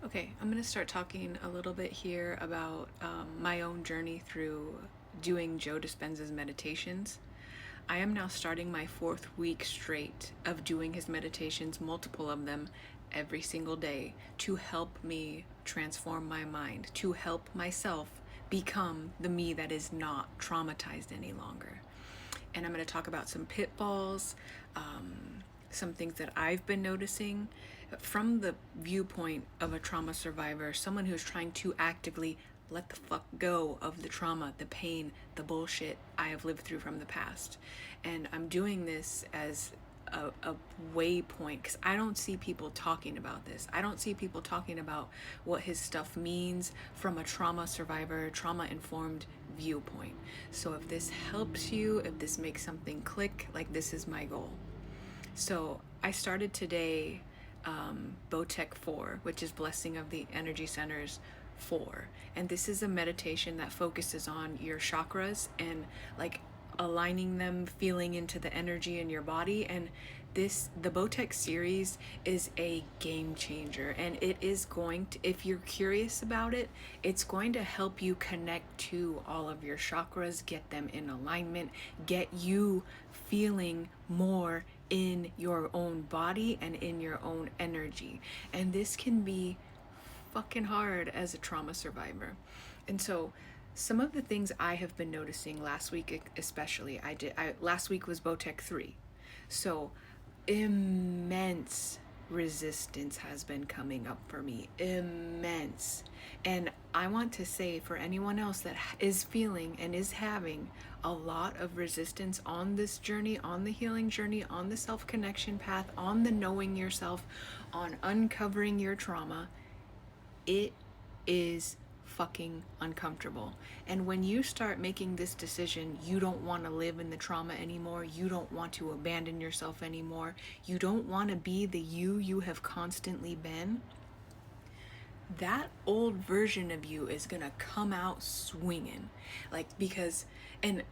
Okay, I'm going to start talking a little bit here about my own journey through doing Joe Dispenza's meditations. I am now starting my 4th week straight of doing his meditations, multiple of them, every single day to help me transform my mind, to help myself become the me that is not traumatized any longer. And I'm going to talk about some pitfalls, some things that I've been noticing from the viewpoint of a trauma survivor, someone who's trying to actively let the fuck go of the trauma, the pain, the bullshit I have lived through from the past. And I'm doing this as a waypoint because I don't see people talking about this. I don't see people talking about what his stuff means from a trauma survivor, trauma informed viewpoint. So if this helps you, if this makes something click, like, this is my goal. So I started today Botek 4, which is Blessing of the Energy Centers 4. And this is a meditation that focuses on your chakras and like aligning them, feeling into the energy in your body. And the Botek series is a game changer, and it is going to, if you're curious about it, it's going to help you connect to all of your chakras, get them in alignment, get you feeling more in your own body and in your own energy. And this can be fucking hard as a trauma survivor. And so some of the things I have been noticing last week, especially, last week was Botek 3. So immense resistance has been coming up for me. Immense. And I want to say, for anyone else that is feeling and is having a lot of resistance on this journey, on the healing journey, on the self-connection path, on the knowing yourself, on uncovering your trauma, it is fucking uncomfortable. And when you start making this decision, you don't want to live in the trauma anymore, you don't want to abandon yourself anymore, you don't want to be the you have constantly been, that old version of you is gonna come out swinging. Like, because, and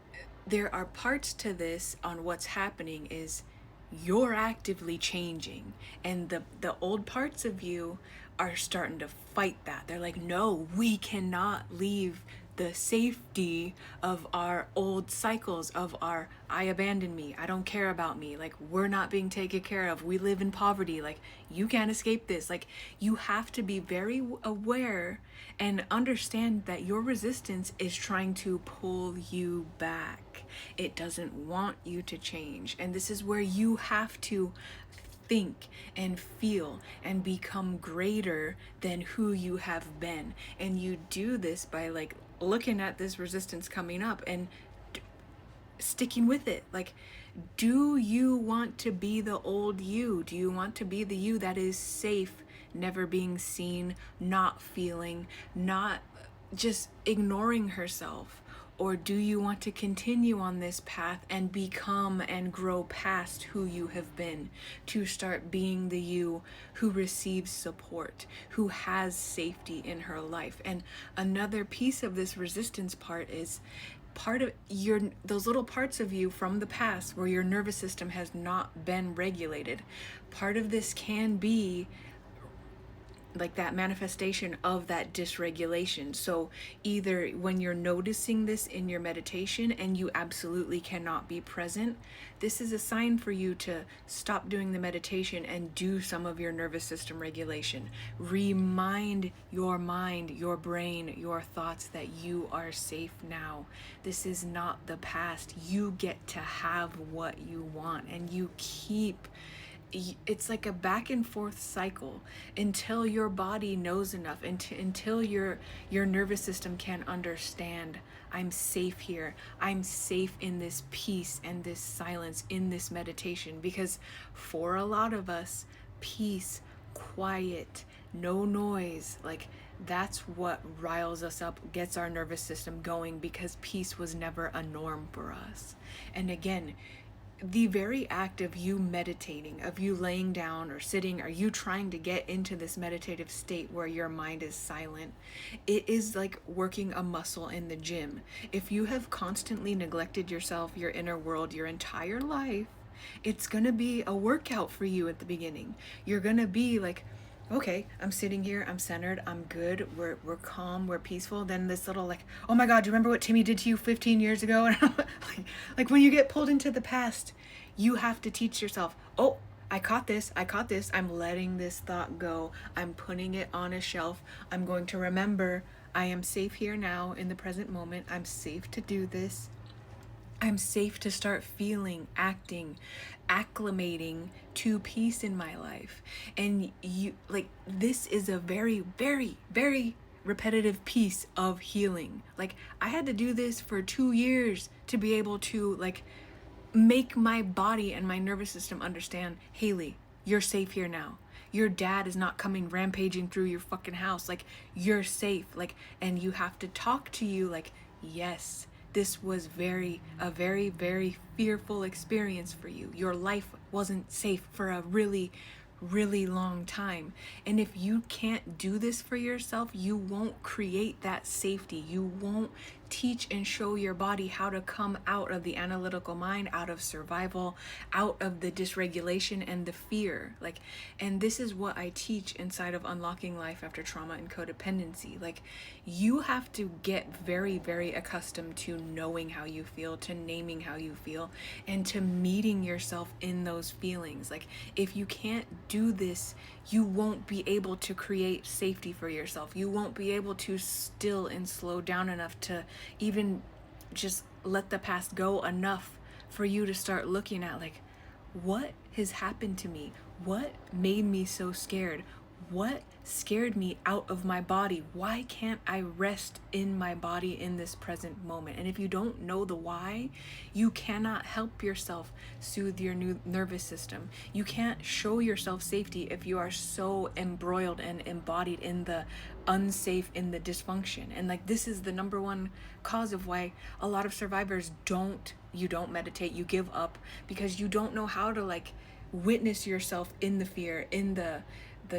there are parts to this on what's happening is you're actively changing, and the old parts of you are starting to fight that. They're like, no, we cannot leave the safety of our old cycles of our I abandon me, I don't care about me, like, we're not being taken care of, we live in poverty, like, you can't escape this. Like, you have to be very aware and understand that your resistance is trying to pull you back. It doesn't want you to change. And this is where you have to think and feel and become greater than who you have been. And you do this by like looking at this resistance coming up and sticking with it. Like, do you want to be the old you? Do you want to be the you that is safe, never being seen, not feeling, not just ignoring herself? Or do you want to continue on this path and become and grow past who you have been, to start being the you who receives support, who has safety in her life? And another piece of this resistance part is part of those little parts of you from the past where your nervous system has not been regulated. Part of this can be like that manifestation of that dysregulation. So either when you're noticing this in your meditation and you absolutely cannot be present, this is a sign for you to stop doing the meditation and do some of your nervous system regulation. Remind your mind, your brain, your thoughts that you are safe now. This is not the past. You get to have what you want, and you keep, it's like a back and forth cycle until your body knows enough, until your nervous system can understand, I'm safe here, I'm safe in this peace and this silence, in this meditation. Because for a lot of us, peace, quiet, no noise, like, that's what riles us up, gets our nervous system going, because peace was never a norm for us. And again, the very act of you meditating, of you laying down or sitting, or you trying to get into this meditative state where your mind is silent, it is like working a muscle in the gym. If you have constantly neglected yourself, your inner world, your entire life, it's gonna be a workout for you at the beginning. You're gonna be like okay, I'm sitting here, I'm centered, I'm good, we're calm, we're peaceful. Then this little like, oh my God, do you remember what Timmy did to you 15 years ago? And I'm like when you get pulled into the past, you have to teach yourself, oh, I caught this, I'm letting this thought go, I'm putting it on a shelf, I'm going to remember I am safe here now in the present moment, I'm safe to do this. I'm safe to start feeling, acting, acclimating to peace in my life. And you, like, this is a very, very, very repetitive piece of healing. Like, I had to do this for 2 years to be able to, like, make my body and my nervous system understand, Haley, you're safe here now. Your dad is not coming rampaging through your fucking house. Like, you're safe. Like, and you have to talk to you like, yes, this was a very, very fearful experience for you. Your life wasn't safe for a really, really long time. And if you can't do this for yourself, you won't create that safety. You won't teach and show your body how to come out of the analytical mind, out of survival, out of the dysregulation and the fear. Like, and this is what I teach inside of Unlocking Life After Trauma and Codependency. Like, you have to get very, very accustomed to knowing how you feel, to naming how you feel, and to meeting yourself in those feelings. Like, if you can't do this, you won't be able to create safety for yourself. You won't be able to still and slow down enough to even just let the past go enough for you to start looking at, like, what has happened to me? What made me so scared? What scared me out of my body? Why can't I rest in my body in this present moment? And if you don't know the why, you cannot help yourself soothe your new nervous system. You can't show yourself safety if you are so embroiled and embodied in the unsafe, in the dysfunction. And like, this is the number one cause of why a lot of survivors don't meditate, you give up, because you don't know how to, like, witness yourself in the fear, in the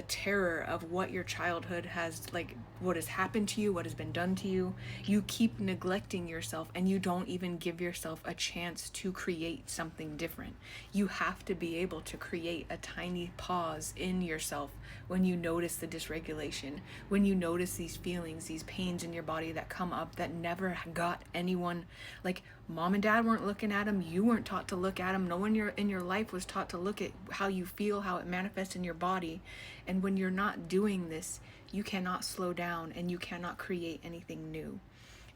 terror of what your childhood has, like, what has happened to you, what has been done to you. You keep neglecting yourself, and you don't even give yourself a chance to create something different. You have to be able to create a tiny pause in yourself when you notice the dysregulation, when you notice these feelings, these pains in your body that come up that never got anyone, like, mom and dad weren't looking at them, you weren't taught to look at them, no one in your life was taught to look at how you feel, how it manifests in your body. And when you're not doing this, you cannot slow down and you cannot create anything new.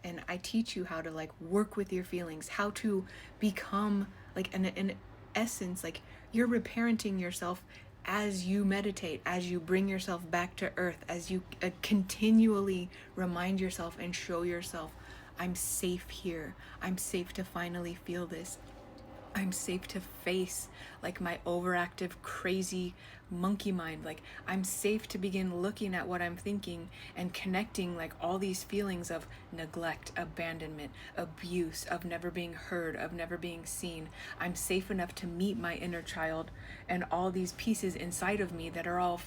And I teach you how to, like, work with your feelings, how to become, like, in essence, like, you're reparenting yourself as you meditate, as you bring yourself back to earth, as you continually remind yourself and show yourself, I'm safe here. I'm safe to finally feel this. I'm safe to face, like, my overactive, crazy monkey mind. Like, I'm safe to begin looking at what I'm thinking and connecting, like, all these feelings of neglect, abandonment, abuse, of never being heard, of never being seen. I'm safe enough to meet my inner child and all these pieces inside of me that are all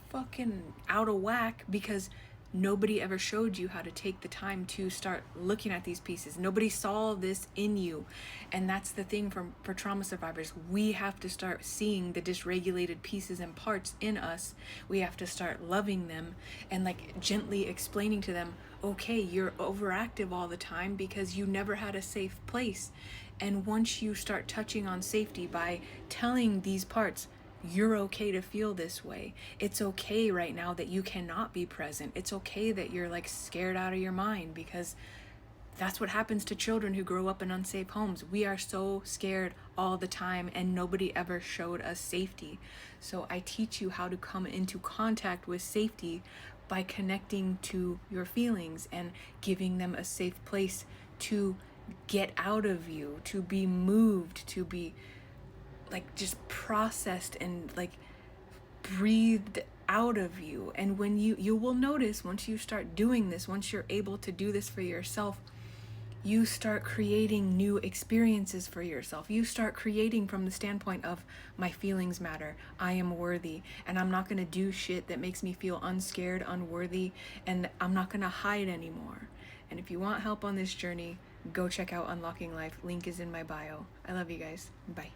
fucking out of whack because nobody ever showed you how to take the time to start looking at these pieces. Nobody saw this in you. And that's the thing for trauma survivors. We have to start seeing the dysregulated pieces and parts in us. We have to start loving them and, like, gently explaining to them, okay, you're overactive all the time because you never had a safe place. And once you start touching on safety by telling these parts, you're okay to feel this way. It's okay right now that you cannot be present. It's okay that you're, like, scared out of your mind, because that's what happens to children who grow up in unsafe homes. We are so scared all the time and nobody ever showed us safety. So I teach you how to come into contact with safety by connecting to your feelings and giving them a safe place to get out of you, to be moved, to be, like, just processed and, like, breathed out of you. And when you will notice, once you start doing this, once you're able to do this for yourself, you start creating new experiences for yourself. You start creating from the standpoint of, my feelings matter, I am worthy, and I'm not going to do shit that makes me feel unscared, unworthy, and I'm not going to hide anymore. And if you want help on this journey, go check out Unlocking Life. Link is in my bio. I love you guys. Bye.